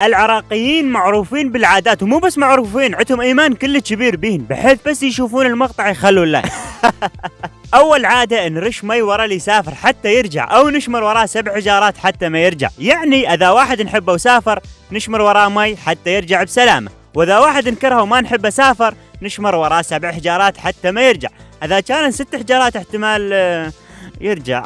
العراقيين معروفين بالعادات، ومو بس معروفين، عندهم ايمان كل كبير بيهن، بحيث بس يشوفون المقطع يخلون لايك. اول عاده نرش مي ورا اللي يسافر حتى يرجع، او نشمر وراه 7 حجارات حتى ما يرجع. يعني اذا واحد نحبه وسافر نشمر وراه مي حتى يرجع بسلامه، واذا واحد نكرهه وما نحبه سافر نشمر وراه 7 حجارات حتى ما يرجع. اذا كان 6 حجارات احتمال يرجع.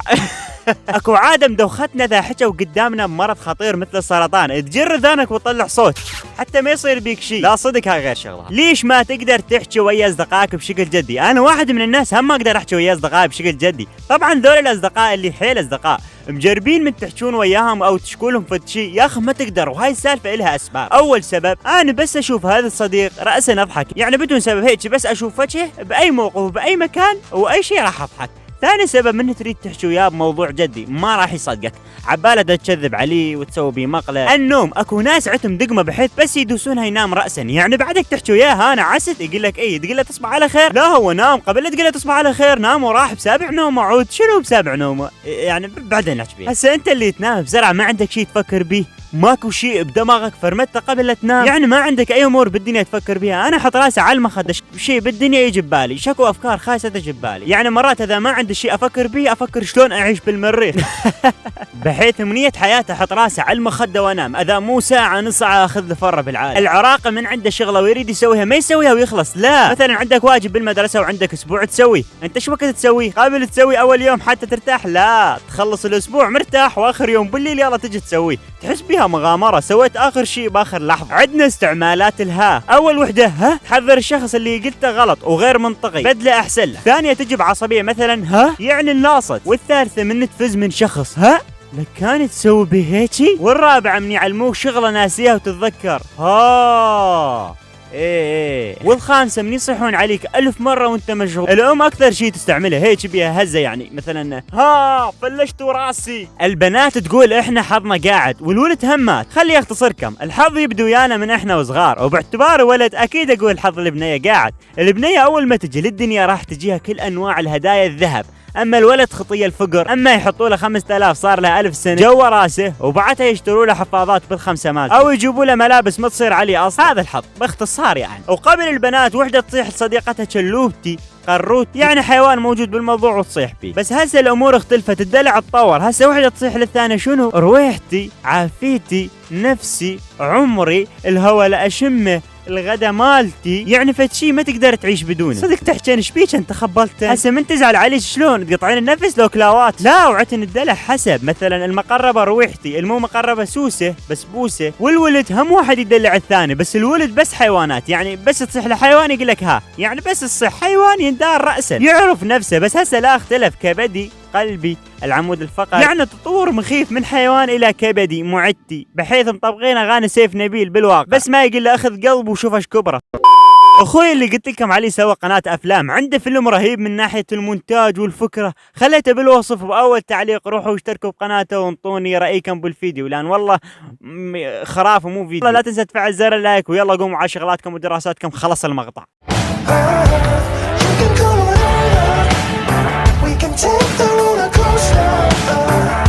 اكو عاده مدوختنا اذا حكوا قدامنا بمرض خطير مثل السرطان تجر ذانك وتطلع صوت حتى ما يصير بيك شيء. لا صدق هاي غير شغله. ليش ما تقدر تحكي ويا اصدقائك بشكل جدي؟ انا واحد من الناس هم ما اقدر احكي ويا اصدقائي بشكل جدي. طبعا ذول الاصدقاء اللي حيل اصدقاء مجربين من تحجون وياهم او تشكولهم فد شيء، يا اخي ما تقدر. وهاي السالفه لها اسباب. اول سبب انا بس اشوف هذا الصديق راسا اضحك، يعني بدون سبب هيك بس اشوف وجهه باي موقف باي مكان واي شيء راح اضحك. ثاني سبب من تريد تحكي وياه بموضوع جدي ما راح يصدقك، عباله تكذب عليه وتسوي بيه مقلب. النوم اكو ناس عندهم دقمه بحيث بس يدوسونها ينام راسا، يعني بعدك تحكي وياه انا عست يقول لك اي، تقول له تصبح على خير، لا هو نام قبل لا تقول له تصبح على خير، نام وراح بسابع نومه. عود شنو بسابع نومه؟ يعني بعدين نحكي بيه. هسه انت اللي تنام بسرعه ما عندك شيء تفكر بيه، ماكو شيء بدماغك فرمته قبل لا تنام، يعني ما عندك اي امور بالدنيا تفكر بيها. انا احط راسي على المخده شيء بالدنيا يجي ببالي، شكو افكار خايسه تجي ببالي، يعني مرات اذا ما عندي شيء افكر بيه افكر شلون اعيش بالمريخ. بحيث منية حياتي احط راسي على المخده وانام، اذا مو ساعه نص ساعه اخذ لي فره بالعالم. العراقي من عنده شغله ويريد يسويها ما يسويها ويخلص، لا. مثلا عندك واجب بالمدرسه وعندك اسبوع تسوي، انت شو وقت تسويه؟ قابل تسوي اول يوم حتى ترتاح؟ لا، تخلص الاسبوع مرتاح واخر يوم بالليل يلا تجي تسويه، تحس بيها مغامره، سويت اخر شيء باخر لحظه. عندنا استعمالات الها. اول وحده ها تحذر الشخص اللي قلته غلط وغير منطقي، بدله احسن له. ثانيه تجي بعصبيه مثلا ها يعني الناصت. والثالثه من تفز من شخص ها لك كانت تسوي بهيجي. والرابعه من يعلموك شغله ناسيها وتتذكر ها ايه. والخامسه من يصيحون عليك 1000 مره وانت مشغول. الام اكثر شيء تستعملها هيك بيها هزه، يعني مثلا ها فلشت راسي. البنات تقول احنا حظنا قاعد، والولد همات. خلي اختصركم، الحظ يبدو ويانا من احنا وصغار، وباعتباره ولد اكيد اقول حظ البنيه قاعد. البنيه اول ما تجي للدنيا راح تجيها كل انواع الهدايا الذهب، اما الولد خطيه الفقر، اما يحطوا له 5000 صار له 1000 سنه جوا راسه، وبعدها يشتروا له حفاضات بالخمسه مال، او يجيبوا له ملابس ما تصير عليه اصلا. هذا الحظ باختصار يعني. وقبل البنات وحده تصيح لصديقتها شلوبتي قروت، يعني حيوان موجود بالموضوع وتصيح فيه. بس هسه الامور اختلفت، الدلع اتطور. هسه وحده تصيح للثانيه شنو؟ رويحتي، عافيتي، نفسي، عمري، الهوى لاشمه، الغدا مالتي، يعني فد شي ما تقدر تعيش بدونه. صدق تحكي ايش بيك انت خبلت؟ هسه من تزعل علي شلون تقطعين النفس لو كلاوات؟ لا، وعتن الدلع حسب، مثلا المقربه رويحتي، المو مقربه سوسه بسبوسه. والولد هم واحد يدلع الثاني، بس الولد بس حيوانات، يعني بس تصيح لحيوان يقول لك ها، يعني بس تصيح حيوان يندار راسا يعرف نفسه. بس هسه لا اختلف، كبدي، قلبي، العمود الفقري، يعني تطور مخيف من حيوان الى كبدي معدتي، بحيث مطبقين اغاني سيف نبيل بالواقع، بس ما يقول له اخذ قلب وشوف ايش كبره. اخوي اللي قلت لكم عليه سوى قناه افلام، عنده فيلم رهيب من ناحيه المونتاج والفكره، خليته بالوصف باول تعليق. روحوا اشتركوا بقناته وانطوني رايكم بالفيديو، لان والله خرافه مو فيديو. لا تنسى تفعل زر اللايك، ويلا قوموا على شغلاتكم ودراساتكم. خلص المقطع. We can take the roller coaster.